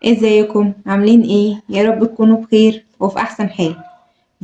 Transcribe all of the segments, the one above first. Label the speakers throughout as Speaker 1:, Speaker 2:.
Speaker 1: ازيكم عاملين ايه؟ يا رب تكونوا بخير وفي احسن حال.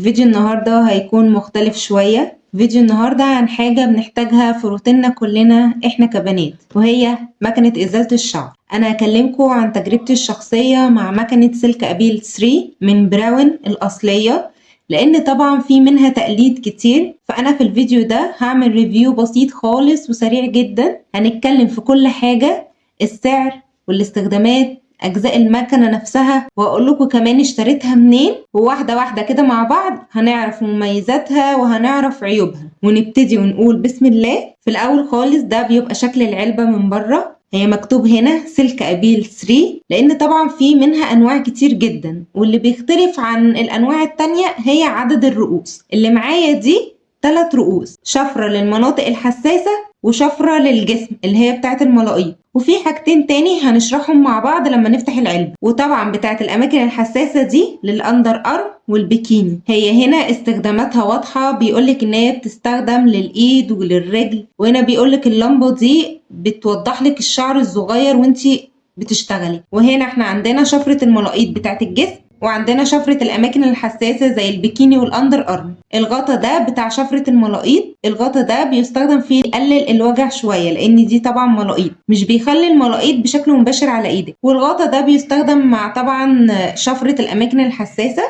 Speaker 1: فيديو النهاردة هيكون مختلف شوية. فيديو النهاردة عن حاجة بنحتاجها في روتيننا كلنا احنا كبنات، وهي مكنة ازالة الشعر. انا هكلمكم عن تجربتي الشخصية مع مكنة سلك ابيل 3 من براون الاصلية، لان طبعا في منها تقليد كتير. فانا في الفيديو ده هعمل ريفيو بسيط خالص وسريع جدا. هنتكلم في كل حاجة: السعر والاستخدامات، اجزاء المكنه نفسها، واقول لكم كمان اشتريتها منين، وواحده واحده كده مع بعض هنعرف مميزاتها وهنعرف عيوبها. ونبتدي ونقول بسم الله. في الاول خالص ده بيبقى شكل العلبه من بره. هي مكتوب هنا سلك ابيل 3، لان طبعا في منها انواع كتير جدا، واللي بيختلف عن الانواع التانية هي عدد الرؤوس. اللي معايا دي 3 رؤوس: شفرة للمناطق الحساسة، وشفرة للجسم اللي هي بتاعت الملاقيط، وفي حاجتين تاني هنشرحهم مع بعض لما نفتح العلبة. وطبعا بتاعت الأماكن الحساسة دي للأندر أرم والبيكيني. هي هنا استخداماتها واضحة، بيقولك إن هي بتستخدم للإيد وللرجل، وهنا بيقولك اللمبة دي بتوضحلك الشعر الصغير وانتي بتشتغلي. وهنا احنا عندنا شفرة الملاقيط بتاعت الجسم، وعندنا شفرة الأماكن الحساسة زي البيكيني والأندر أرم. الغطا ده بتاع شفرة الملاقيط، الغطا ده بيستخدم فيه يقلل الوجع شوية، لأن دي طبعا ملاقيط مش بيخلي الملاقيط بشكل مباشر على إيدك. والغطا ده بيستخدم مع طبعا شفرة الأماكن الحساسة،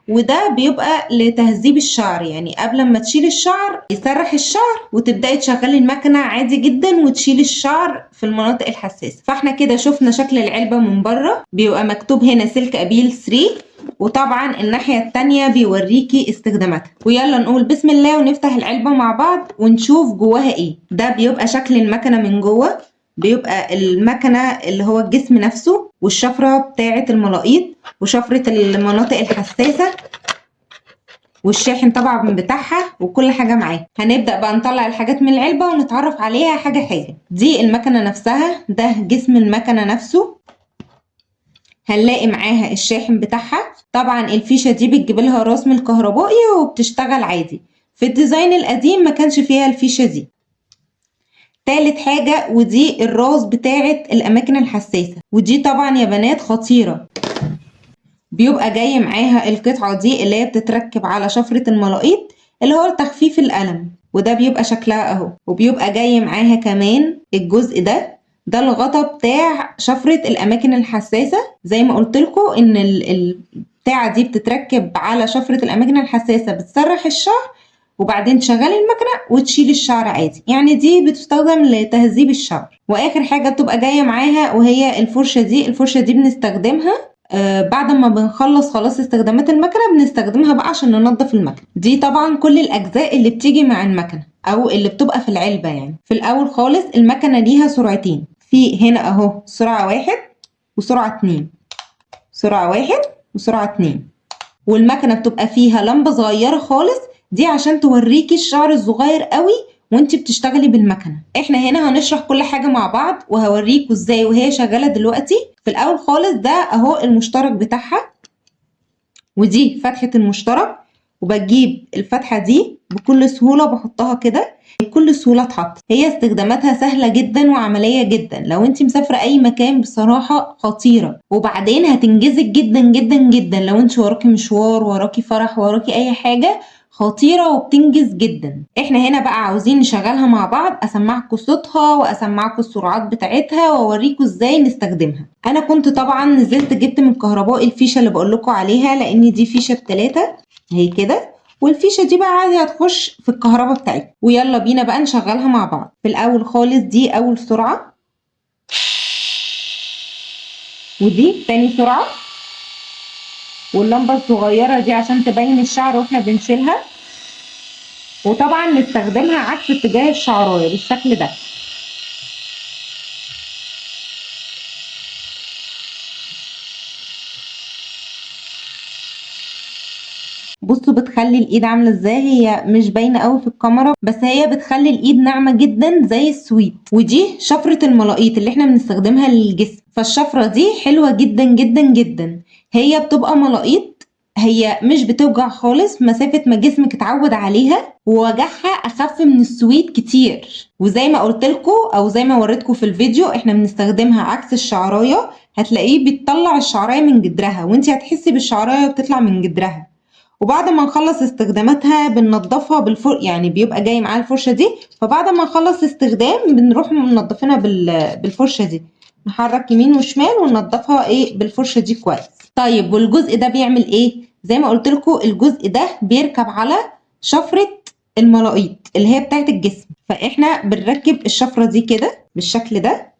Speaker 1: وده بيبقى لتهذيب الشعر، يعني قبل ما تشيل الشعر يسرح الشعر وتبدأي تشغلي المكنة عادي جدا وتشيلي الشعر في المناطق الحساسة. فاحنا كده شفنا شكل العلبة من بره، بيبقى مكتوب هنا سلك أبيل 3، وطبعا الناحية التانية بيوريكي استخداماتها. ويلا نقول بسم الله ونفتح العلبة مع بعض ونشوف جواها ايه. ده بيبقى شكل المكنة من جوه. بيبقى المكنة اللي هو الجسم نفسه، والشفرة بتاعة الملاقيط، وشفرة المناطق الحساسة، والشاحن طبعا بتاعها، وكل حاجة معاه. هنبدأ بقى نطلع الحاجات من العلبة ونتعرف عليها حاجة حاجة. دي المكنة نفسها، ده جسم المكنة نفسه. هنلاقي معاها الشاحن بتاعها. طبعا الفيشة دي بتجيب لها راس من الكهربائي وبتشتغل عادي. في الديزاين القديم ما كانش فيها الفيشة دي. تالت حاجة، ودي الراس بتاعت الأماكن الحساسة، ودي طبعا يا بنات خطيرة. بيبقى جاي معاها القطعة دي اللي هي بتتركب على شفرة الملاقيط، اللي هو تخفيف الألم، وده بيبقى شكلها اهو. وبيبقى جاي معاها كمان الجزء ده الغطا بتاع شفرة الأماكن الحساسة. زي ما قلت لكم إن البتاعة دي بتتركب على شفرة الأماكن الحساسة، بتسرح الشعر وبعدين تشغلي المكنة وتشيلي الشعر عادي، يعني دي بتستخدم لتهذيب الشعر. وآخر حاجة بتبقى جاية معاها وهي الفرشة دي. الفرشة دي بنستخدمها بعد ما بنخلص خلاص استخدامات المكنة، بنستخدمها بقى عشان ننظف المكنة. دي طبعا كل الأجزاء اللي بتيجي مع المكنة أو اللي بتبقى في العلبة. يعني في الأول خالص المكنة ليها سرعتين، في هنا أهو سرعة 1 وسرعة 2، سرعة 1 وسرعة 2. والمكنة بتبقى فيها لمبة صغيرة خالص، دي عشان توريكي الشعر الصغير قوي وانتي بتشتغلي بالمكنة. احنا هنا هنشرح كل حاجة مع بعض وهوريكوا ازاي وهي شغالة دلوقتي. في الاول خالص ده اهو المشترك بتاعها، ودي فتحة المشترك، وبجيب الفتحة دي بكل سهولة بحطها كده بكل سهولة اتحط. هي استخداماتها سهلة جدا وعملية جدا، لو انت مسافرة اي مكان بصراحة خطيرة. وبعدين هتنجزك جدا جدا جدا لو انت وراكي مشوار، وراكي فرح، وراكي اي حاجة، خطيرة وبتنجز جدا. احنا هنا بقى عاوزين نشغلها مع بعض، اسمعكم صوتها واسمعكم السرعات بتاعتها واوريكم ازاي نستخدمها. انا كنت طبعا نزلت جبت من كهربائي الفيشة اللي بقولكم عليها، لان دي فيشة ب3 اهي كده، والفيشة دي بقى عادي هتخش في الكهرباء بتاعتها. ويلا بينا بقى نشغلها مع بعض. في الاول خالص دي اول سرعة، ودي تاني سرعة، واللمبة الصغيرة دي عشان تبين الشعر واحنا بنشيلها. وطبعا نستخدمها عكس اتجاه الشعراية بالشكل ده. بصوا بتخلي الايد عامله ازاي، هي مش باينه قوي في الكاميرا بس هي بتخلي الايد ناعمه جدا زي السويت. ودي شفره الملاقيط اللي احنا بنستخدمها للجسم، فالشفره دي حلوه جدا جدا جدا. هي بتبقى ملاقيط، هي مش بتوجع خالص مسافه ما جسمك اتعود عليها، ووجعها اخف من السويت كتير. وزي ما قلت لكم او زي ما وريتكم في الفيديو، احنا بنستخدمها عكس الشعرايه، هتلاقيه بتطلع الشعرايه من جدرها، وانتي هتحسي بالشعرايه بتطلع من جدرها. وبعد ما نخلص استخداماتها بننضفها يعني بيبقى جاي معاها الفرشه دي، فبعد ما نخلص استخدام بنروح منضفينها بالفرشه دي، نحرك يمين وشمال وننضفها بالفرشه دي كويس. طيب والجزء ده بيعمل ايه؟ زي ما قلت لكم الجزء ده بيركب على شفره الملاقيط اللي هي بتاعت الجسم، فاحنا بنركب الشفره دي كده بالشكل ده.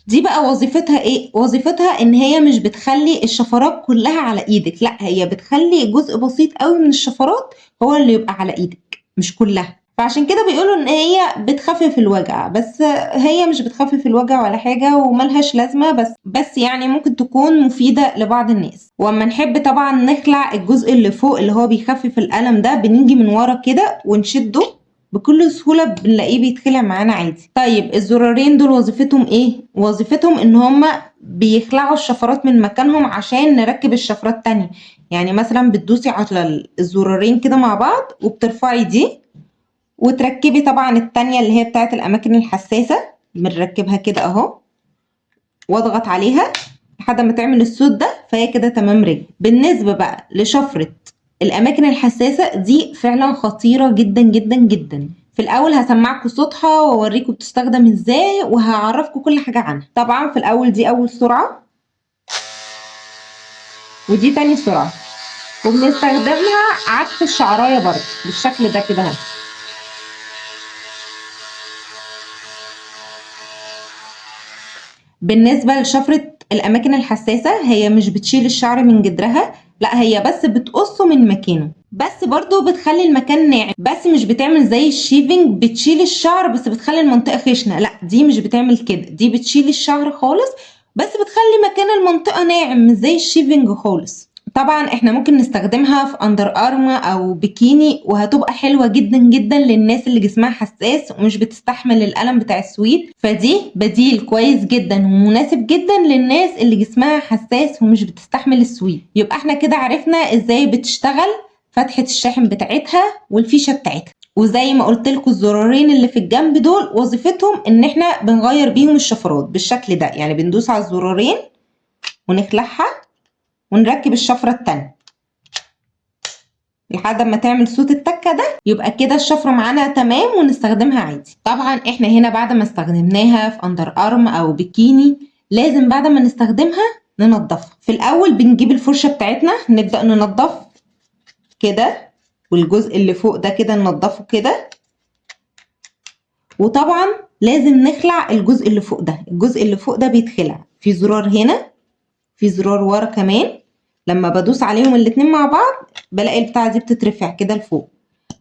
Speaker 1: دي بقى وظيفتها ايه؟ وظيفتها ان هي مش بتخلي الشفرات كلها على ايدك، لا هي بتخلي جزء بسيط قوي من الشفرات هو اللي يبقى على ايدك مش كلها. فعشان كده بيقولوا ان هي بتخفف الوجع، بس هي مش بتخفف الوجع ولا حاجة وملهاش لازمة، بس يعني ممكن تكون مفيدة لبعض الناس. واما نحب طبعا نخلع الجزء اللي فوق اللي هو بيخفف الألم ده، بنيجي من ورا كده ونشده بكل سهولة، بنلاقيه بيتخلع معانا عادي. طيب الزرارين دول وظيفتهم ايه؟ وظيفتهم ان هما بيخلعوا الشفرات من مكانهم عشان نركب الشفرات التانية. يعني مثلا بتدوسي على الزرارين كده مع بعض وبترفعي دي وتركبي طبعا التانية اللي هي بتاعت الاماكن الحساسة، بنركبها كده اهو واضغط عليها لحد ما تعمل الصوت ده، فهي كده تمام رجل. بالنسبة بقى لشفرة الاماكن الحساسة دي فعلا خطيرة جدا جدا جدا. في الاول هسمعكم صوتها واوريكم بتستخدم ازاي وهعرفكم كل حاجة عنها. طبعا في الاول دي اول سرعة ودي تاني سرعة، وبنستخدمها عكس الشعراية برضه بالشكل ده كده اهو. بالنسبة لشفرة الأماكن الحساسة هي مش بتشيل الشعر من جدرها، لا هي بس بتقصه من مكانه، بس برضو بتخلي المكان ناعم، بس مش بتعمل زي الشيفنج بتشيل الشعر بس بتخلي المنطقة خشنة، لا دي مش بتعمل كده، دي بتشيل الشعر خالص بس بتخلي مكان المنطقة ناعم مش زي الشيفنج خالص. طبعا احنا ممكن نستخدمها في اندر ارم او بيكيني، وهتبقى حلوة جدا جدا للناس اللي جسمها حساس ومش بتستحمل الألم بتاع السويت، فدي بديل كويس جدا ومناسب جدا للناس اللي جسمها حساس ومش بتستحمل السويت. يبقى احنا كده عرفنا ازاي بتشتغل فتحة الشاحن بتاعتها والفيشة بتاعتها، وزي ما قلت لكم الزرارين اللي في الجنب دول وظيفتهم ان احنا بنغير بيهم الشفرات بالشكل ده، يعني بندوس على الزرارين ونخلعها ونركب الشفرة التانية لحد ما تعمل صوت التكة ده، يبقى كده الشفرة معانا تمام ونستخدمها عادي. طبعا احنا هنا بعد ما استخدمناها في اندر ارم او بيكيني لازم بعد ما نستخدمها ننضفها. في الاول بنجيب الفرشة بتاعتنا نبدأ ننضف كده، والجزء اللي فوق ده كده ننضفه كده، وطبعا لازم نخلع الجزء اللي فوق ده. الجزء اللي فوق ده بيتخلع، في زرار هنا في زرار ورا كمان، لما بدوس عليهم الاتنين مع بعض بلاقي البتاعة دي بتترفع كده لفوق.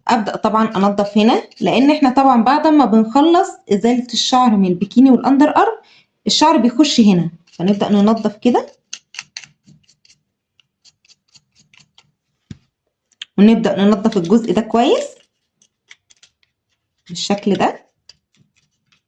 Speaker 1: ابدأ طبعا انضف هنا، لان احنا طبعا بعد ما بنخلص ازالة الشعر من البيكيني والاندر ارم الشعر بيخش هنا، فنبدأ ننضف كده ونبدأ ننضف الجزء ده كويس بالشكل ده.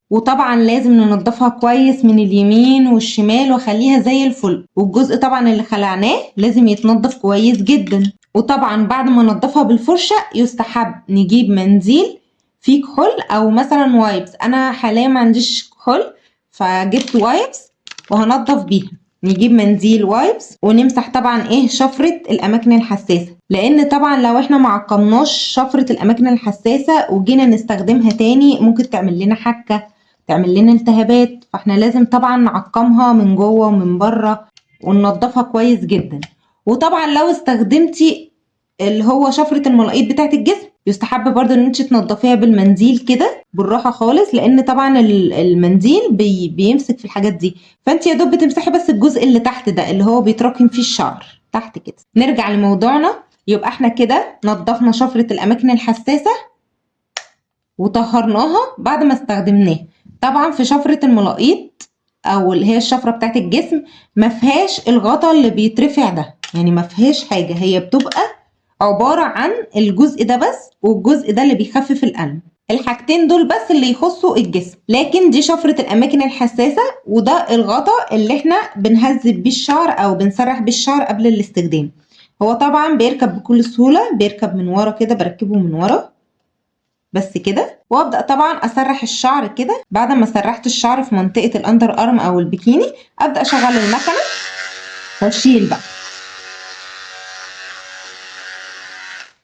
Speaker 1: وطبعا لازم ننضفها كويس من اليمين والشمال واخليها زي الفل، والجزء طبعا اللي خلعناه لازم يتنضف كويس جدا. وطبعا بعد ما ننضفها بالفرشة يستحب نجيب منديل فيه كحول او مثلا وايبس، انا حاليا ما عنديش كحول فجبت وايبس وهنضف بيها. نجيب منديل وايبس ونمسح طبعا شفرة الاماكن الحساسة، لان طبعا لو احنا معقمناش شفرة الاماكن الحساسة وجينا نستخدمها تاني ممكن تعمل لنا حكة، تعمل لنا التهابات، فاحنا لازم طبعا نعقمها من جوه ومن بره وننضفها كويس جدا. وطبعا لو استخدمتي اللي هو شفرة الملاقيط بتاعة الجسم يستحب برضو ان انت تنضفيها بالمنديل كده بالراحة خالص، لان طبعا المنديل بيمسك في الحاجات دي، فانت يا دوب بتمسحي بس الجزء اللي تحت ده اللي هو بيتراكم فيه الشعر تحت كده. نرجع لموضوعنا، يبقى احنا كده نضفنا شفرة الاماكن الحساسة وطهرناها بعد ما استخدمناها. طبعا في شفرة الملاقيط او اللي هي الشفرة بتاعت الجسم ما فيهاش الغطا اللي بيترفع ده، يعني ما فيهاش حاجة، هي بتبقى عبارة عن الجزء ده بس والجزء ده اللي بيخفف الألم، الحاجتين دول بس اللي يخصوا الجسم. لكن دي شفرة الأماكن الحساسة وده الغطا اللي احنا بنهذب بيه الشعر أو بنسرح بيه الشعر قبل الاستخدام. هو طبعا بيركب بكل سهولة، بيركب من ورا كده، بركبه من ورا بس كده. وابدا طبعا اسرح الشعر كده. بعد ما سرحت الشعر في منطقه الاندر ارم او البيكيني ابدا اشغل المكنه واشيل بقى.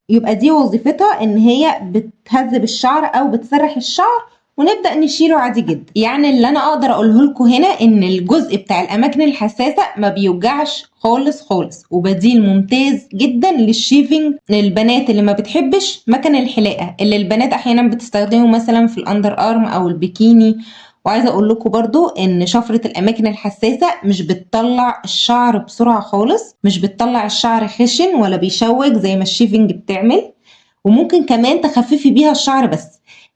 Speaker 1: يبقى دي وظيفتها ان هي بتهذب الشعر او بتسرح الشعر ونبدأ نشيله عادي جدا. يعني اللي انا اقدر اقوله لكم هنا ان الجزء بتاع الاماكن الحساسة ما بيوجعش خالص خالص، وبديل ممتاز جدا للشيفنج للبنات اللي ما بتحبش مكن الحلاقة، اللي البنات احيانا بتستخدمه مثلا في الاندر ارم او البيكيني. وعايزه اقول لكم برضو ان شفرة الاماكن الحساسة مش بتطلع الشعر بسرعة خالص، مش بتطلع الشعر خشن ولا بيشوك زي ما الشيفنج بتعمل. وممكن كمان تخففي بيها الشعر بس،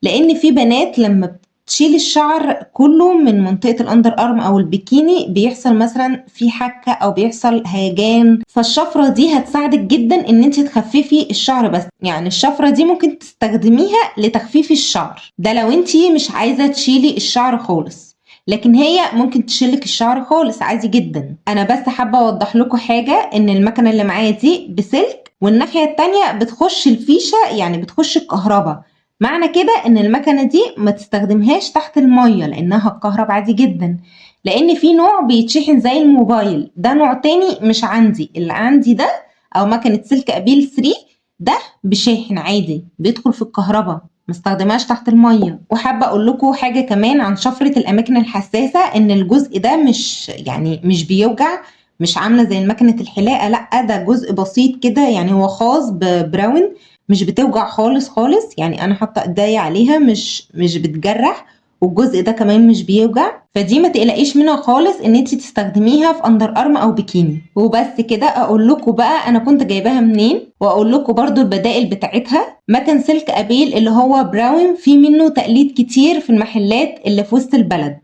Speaker 1: لان في بنات لما بتشيل الشعر كله من منطقة الاندر ارم او البيكيني بيحصل مثلا في حكة او بيحصل هيجان، فالشفرة دي هتساعدك جدا ان انت تخففي الشعر بس. يعني الشفرة دي ممكن تستخدميها لتخفيف الشعر ده لو انت مش عايزة تشيلي الشعر خالص، لكن هي ممكن تشيلك الشعر خالص عادي جدا. انا بس حابة اوضح لكم حاجة، ان المكنة اللي معايا دي بسلك والناحية التانية بتخش الفيشة، يعني بتخش الكهرباء. معنى كده ان المكنة دي ما تستخدمهاش تحت المية لانها هتكهرب عادي جدا، لان في نوع بيتشحن زي الموبايل، ده نوع تاني مش عندي. اللي عندي ده او مكنة سلك ابيل 3 ده بشاحن عادي بيدخل في الكهرباء، مستخدمهاش تحت المية. وحابة اقول لكم حاجة كمان عن شفرة الاماكن الحساسة، ان الجزء ده مش بيوجع، مش عاملة زي مكنة الحلاقة، لا ده جزء بسيط كده، يعني هو خاص ببراون، مش بتوجع خالص خالص. يعني انا حاطه ايديا عليها مش بتجرح، والجزء ده كمان مش بيوجع، فدي ما تقلقيش منها خالص ان انت تستخدميها في اندر ارم او بيكيني. وبس كده. اقول لكم بقى انا كنت جايباها منين، واقول لكم برضو البدائل بتاعتها. مكن سلك ابيل اللي هو براون في منه تقليد كتير في المحلات اللي في وسط البلد،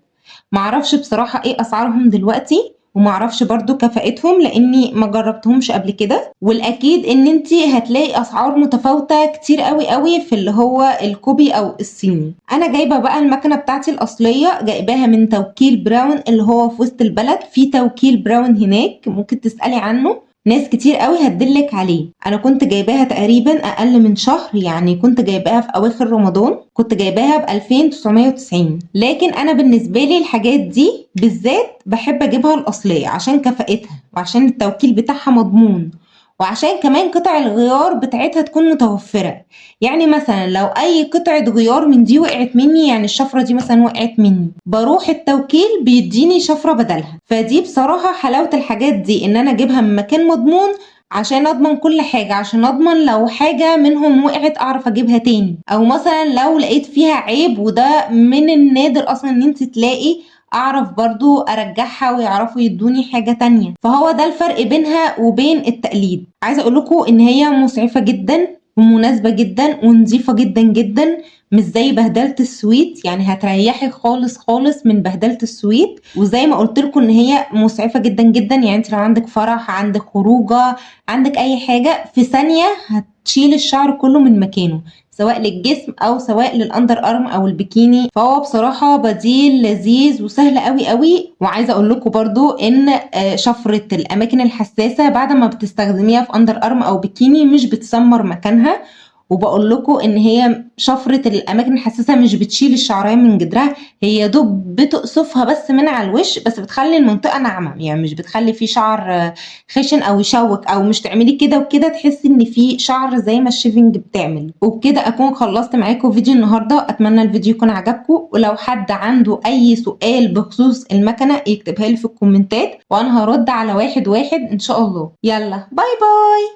Speaker 1: معرفش بصراحة ايه اسعارهم دلوقتي، ومعرفش برضو كفاءتهم لاني ما جربتهمش قبل كده. والاكيد ان انتي هتلاقي اسعار متفاوتة كتير قوي قوي في اللي هو الكوبي او الصيني. انا جايبة بقى المكنة بتاعتي الاصلية، جايباها من توكيل براون اللي هو في وسط البلد. في توكيل براون هناك ممكن تسألي عنه، ناس كتير قوي هتدلك عليه. انا كنت جايباها تقريبا اقل من شهر، يعني كنت جايباها في اواخر رمضان، كنت جايباها ب 2990. لكن انا بالنسبه لي الحاجات دي بالذات بحب اجيبها الاصليه عشان كفاءتها، وعشان التوكيل بتاعها مضمون، وعشان كمان قطع الغيار بتاعتها تكون متوفره. يعني مثلا لو اي قطعه غيار من دي وقعت مني، يعني الشفره دي مثلا وقعت مني، بروح التوكيل بيديني شفره بدلها. فدي بصراحه حلاوه الحاجات دي، ان انا اجيبها من مكان مضمون عشان اضمن كل حاجة، عشان اضمن لو حاجة منهم وقعت اعرف اجيبها تاني، او مثلا لو لقيت فيها عيب، وده من النادر اصلا ان انت تلاقي، اعرف برضو ارجعها ويعرفوا يدوني حاجة تانية. فهو ده الفرق بينها وبين التقليد. عايزة اقولكم ان هي مسعفة جدا ومناسبة جدا ونظيفة جدا جدا، مش زي بهدلة السويت، يعني هتريحك خالص خالص من بهدلة السويت. وزي ما قلت لكم ان هي مسعفة جدا جدا، يعني انت لو عندك فرح، عندك خروجه، عندك اي حاجة، في ثانية هتشيل الشعر كله من مكانه، سواء للجسم او سواء للاندر ارم او البيكيني. فهو بصراحة بديل لذيذ وسهل قوي قوي. وعايزة اقول لكم برضو ان شفرة الاماكن الحساسة بعد ما بتستخدميها في اندر ارم او بيكيني مش بتسمر مكانها. وبقول لكم ان هي شفرة الاماكن الحساسة مش بتشيل الشعرية من جدرها، هي دوب بتقصفها بس من على الوش، بس بتخلي المنطقة ناعمة، يعني مش بتخلي فيه شعر خشن او يشوك، او مش تعملي كده وكده تحسي ان في شعر زي ما الشيفنج بتعمل. وبكده اكون خلصت معاكم فيديو النهارده. اتمنى الفيديو يكون عجبكم، ولو حد عنده اي سؤال بخصوص المكنه يكتبها لي في الكومنتات، وانا هرد على واحد واحد ان شاء الله. يلا باي باي.